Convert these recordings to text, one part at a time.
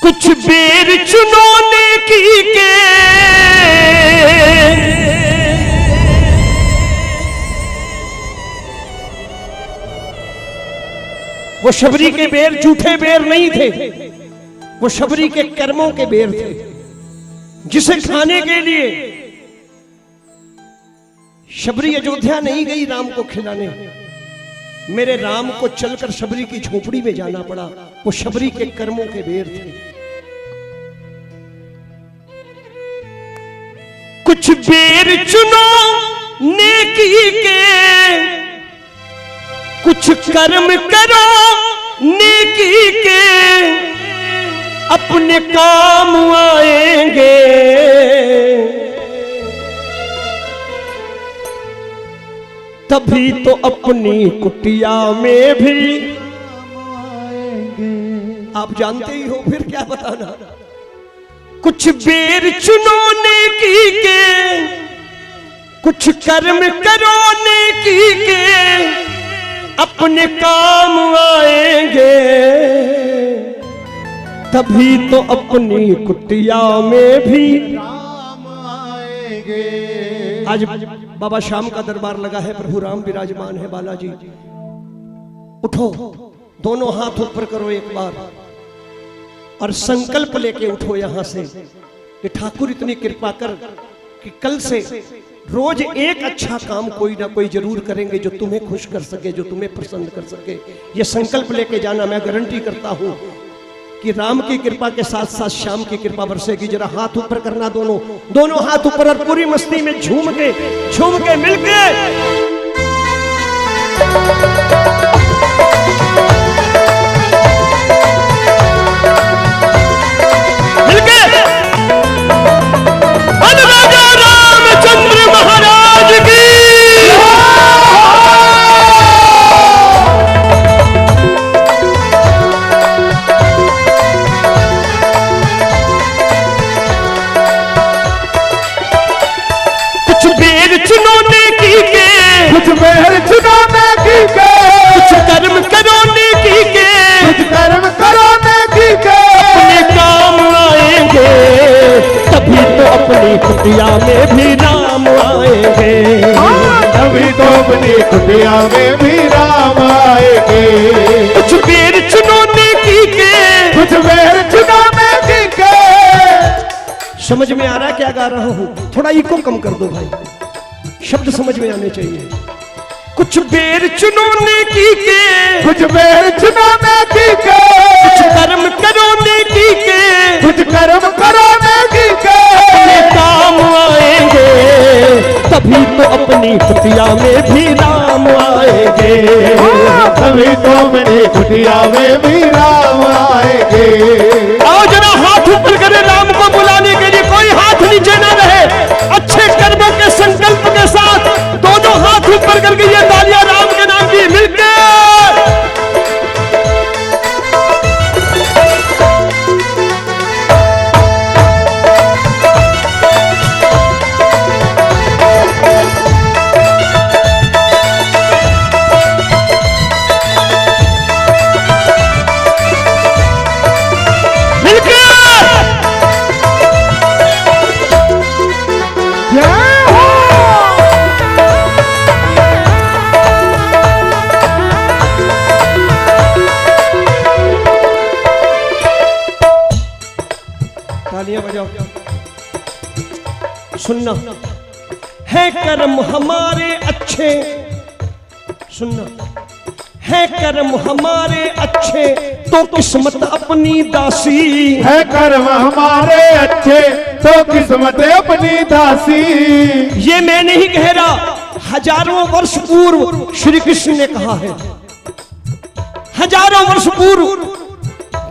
कुछ बेर चुनोने की के वो शबरी के बेर झूठे बेर नहीं थे, वो शबरी के कर्मों के बेर थे, जिसे खाने के लिए शबरी अयोध्या नहीं गई राम को खिलाने। मेरे राम को चलकर शबरी की झोपड़ी में जाना पड़ा, वो शबरी के कर्मों के बेर थे। कुछ बेर चुनो नेकी के, कुछ कर्म करो नेकी के, अपने काम आएंगे। तभी तो अपनी कुटिया में भी आएंगे। आप जानते ही हो, फिर क्या बताना। कुछ बेर चुनो नेकी के, कुछ कर्म करो नेकी के, अपने काम आएंगे। तभी तो अपनी कुटिया में भी राम आएंगे। आज बाबा श्याम का दरबार लगा है, प्रभु राम विराजमान है। बालाजी उठो, दोनों हाथ ऊपर करो एक बार और संकल्प लेके उठो यहां से कि ठाकुर इतनी कृपा कर कि कल से रोज एक अच्छा काम कोई ना कोई जरूर करेंगे जो तुम्हें खुश कर सके, जो तुम्हें प्रसन्न कर सके। ये संकल्प लेके जाना। मैं गारंटी करता हूं कि राम की कृपा के साथ साथ श्याम की कृपा बरसेगी। जरा हाथ ऊपर करना, दोनों हाथ ऊपर और पूरी मस्ती में झूम के मिलके राजा रामचंद्र महाराज की कुछ बेर चुनोने की के, कुछ कर्म करोने की के, कुछ कर्म करोने की के, अपने काम आएंगे। तभी तो अपनी कुटिया में भी राम आएंगे। तभी तो अपनी कुटिया में भी राम आएंगे। कुछ बेर चुनोने की के, कुछ बेर चुनोने की के। समझ में आ रहा है क्या गा रहा हूं? थोड़ा इको कम कर दो भाई, शब्द समझ में आने चाहिए। कुछ बेर चुनोने की के, कुछ बेर चुनोने की के, कुछ कर्म करोने की के, कुछ कर्म करोने की के, अपने काम आएंगे। तभी तो अपनी कुटिया में भी राम आएंगे। तभी तो अपनी कुटिया में भी राम आएंगे। आओ जरा हाथ ऊपर करें राम को बुलाने के लिए, कोई हाथ नीचे ना रहे। अच्छे कर्मों के संकल्प के साथ दोनों हाथ ऊपर करके ये तालियां राम के नाम की मिलके सुनना है कर्म हमारे अच्छे, सुनना है कर्म हमारे अच्छे तो किस्मत अपनी दासी। है कर्म हमारे अच्छे तो किस्मत अपनी दासी। ये मैं नहीं कह रहा, हजारों वर्ष पूर्व श्री कृष्ण ने कहा है। हजारों वर्ष पूर्व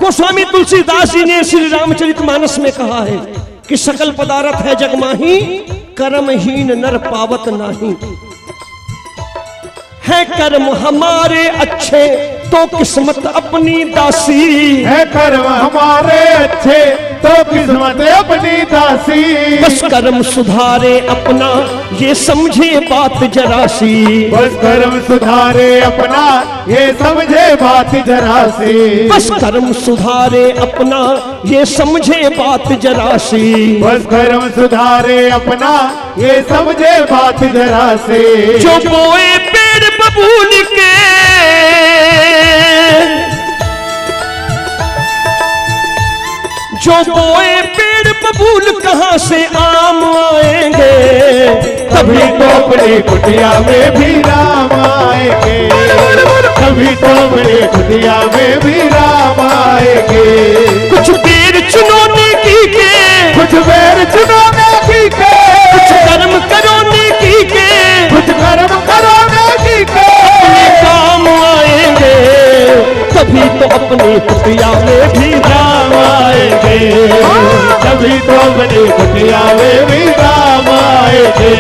गोस्वामी तुलसीदास जी ने श्री रामचरितमानस में कहा है कि सकल पदार्थ है जग माही, कर्महीन नर पावत नाही। है कर्म हमारे अच्छे तो किस्मत अपनी दासी, है कर्म हमारे अच्छे तो किस्मत अपनी दासी। बस कर्म सुधारे अपना ये समझे बात जरा सी, बस कर्म सुधारे अपना ये समझे बात जरा सी। बस कर्म सुधारे अपना ये समझे बात जरा सी, बस कर्म सुधारे अपना ये समझे बात जरा सी। जो बोए पेड़ बबूल के, जो बोए पेड़ बबूल कहाँ से आम आएंगे, तभी तो अपनी कुटिया में भी राम आएंगे। तभी तो अपनी कुटिया में भी राम आएंगे। कुछ देर चुनो नेकी के, कुछ बेर चुनो नेकी के, कुछ कर्म करो नेकी के, कुछ कर्म करो नेकी के, काम आएंगे तभी तो अपनी कुटिया में भी राम आएंगे। तभी तो अपनी कुटिया में भी राम आएंगे।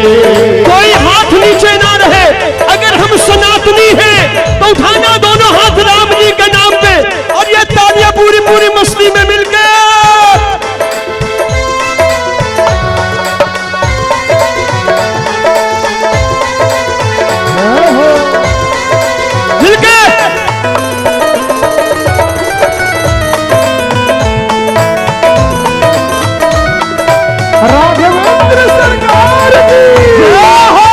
कोई हाथ नीचे ना रहे, अगर हम सनातनी हैं तो उठाना दोनों हाथ राम जी के नाम पे, और ये तालियां पूरी पूरी मस्ती में मिलकर राघवेंद्र सरकार की जय हो।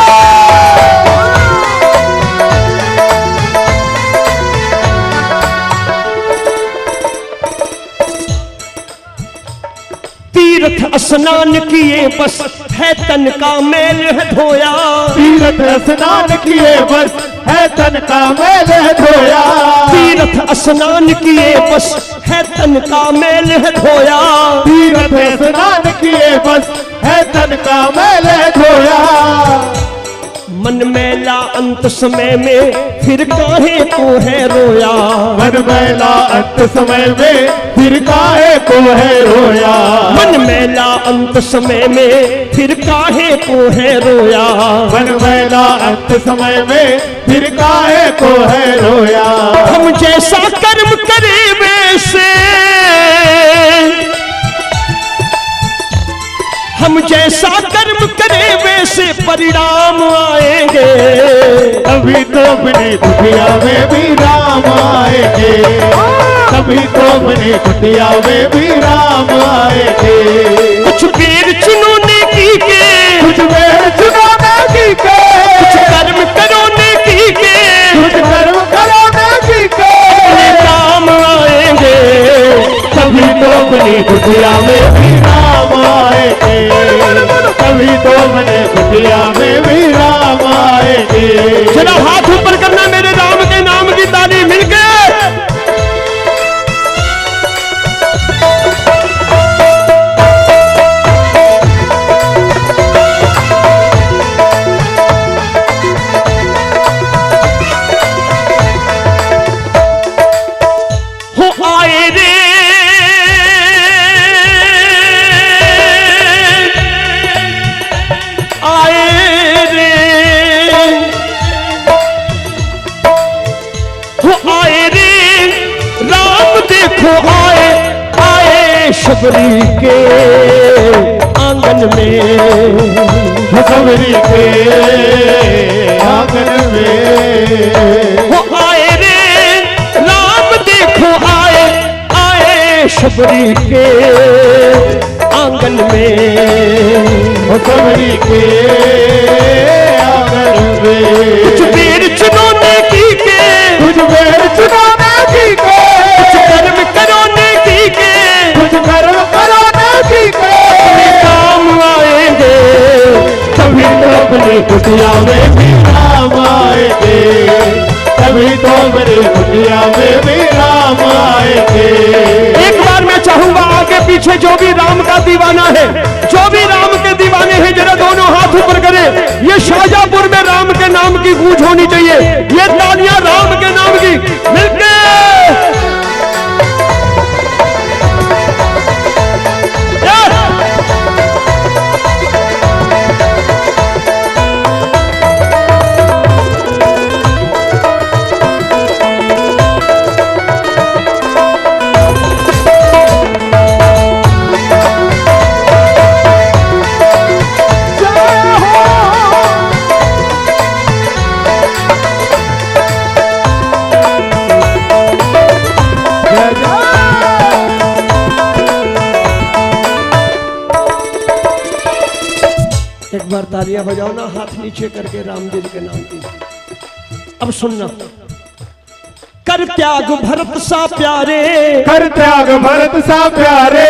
तीर्थ स्नान किए बस है तन का मैल है धोया, तीर्थ स्नान किए बस है तन का मैल है धोया। तीर्थ स्नान किए बस है तन का मैल है धोया, तीर्थ स्नान किए बस है तन का मैल है धोया। मन मैला अंत समय में फिर काहे को है रोया, मन मैला अंत समय में फिर काहे को है रोया। मन मैला अंत समय में फिर काहे को है रोया, मन मैला अंत समय में फिर काहे को है रोया। हम जैसा कर्म करे वैसे, हम जैसा कर्म करे वैसे परिणाम आएंगे। तभी तो अपनी कुटिया में भी राम आएंगे। तभी तो अपनी कुटिया में भी राम आएंगे। कुछ बेर चुनो नेकी के, कुछ बेर चुनो नेकी के, कुछ कर्म करो नेकी के, कुछ कर्म करो नेकी के, काम आएंगे तभी तो अपनी कुटिया में भी राम आएंगे। तभी तो अपने कुटिया में भी राम आएंगे। जरा हाथ ऊपर करना मेरे राम के नाम की ताली मिलके। हो आए रे शबरी के आंगन में, शबरी के आंगन में। वो आए रे राम देखो आए, आए शबरी के आंगन में, शबरी के आंगन में। कुछ बेर चुनो नेकी के, कुछ बेर चुनो नेकी के, कुछ कर्म करो नेकी के, कुछ कर्म करो नेकी के, काम आएंगे तभी तो अपनी कुटिया में भी राम आएंगे। तभी तो अपनी कुटिया में भी राम आएंगे। एक बार मैं चाहूंगा आगे पीछे जो भी राम का दीवाना है, जो भी राम के दीवाने हैं, जरा दोनों हाथ ऊपर करें। ये शाहजहांपुर में राम के नाम की गूंज होनी चाहिए। ये तालियां राम के नाम की मिलके। तालियां बजाओ ना, हाथ नीचे करके राम जी के नाम की। अब सुनना, कर त्याग भरत सा प्यारे, कर त्याग भरत सा प्यारे,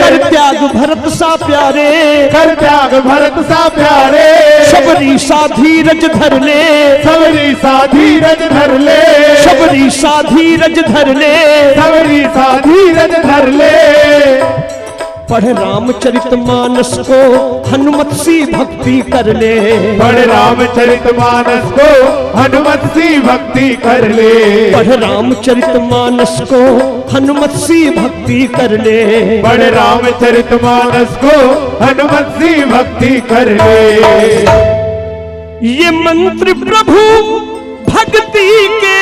कर त्याग भरत सा प्यारे, कर त्याग भरत सा प्यारे, सबरी सा धीरज धर ले, सबरी सा धीरज धर ले, सबरी सा धीरज धर ले, सबरी सा धीरज धर ले। पढ़ रामचरितमानस को हनुमत सी भक्ति कर ले, पढ़ रामचरितमानस को हनुमत सी भक्ति कर ले, पढ़ रामचरितमानस को हनुमत सी भक्ति कर ले, पढ़ रामचरितमानस को हनुमत सी भक्ति कर ले। ये मंत्र प्रभु भक्ति के,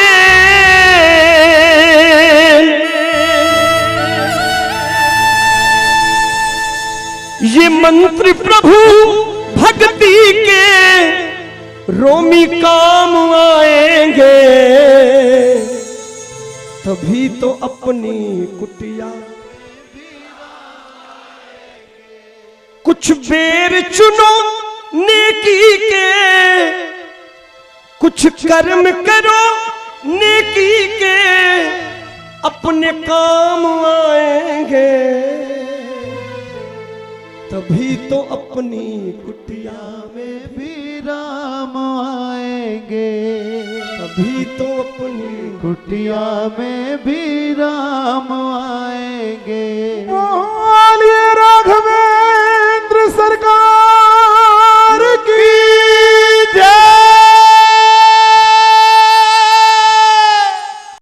ये मंत्र प्रभु भक्ति के रोमी काम आएंगे, तभी तो अपनी कुटिया कुछ बेर चुनो नेकी के, कुछ कर्म करो नेकी के, अपने काम आएंगे, तभी तो अपनी कुटिया में भी राम आएंगे, तभी तो अपनी कुटिया में भी राम आएंगे।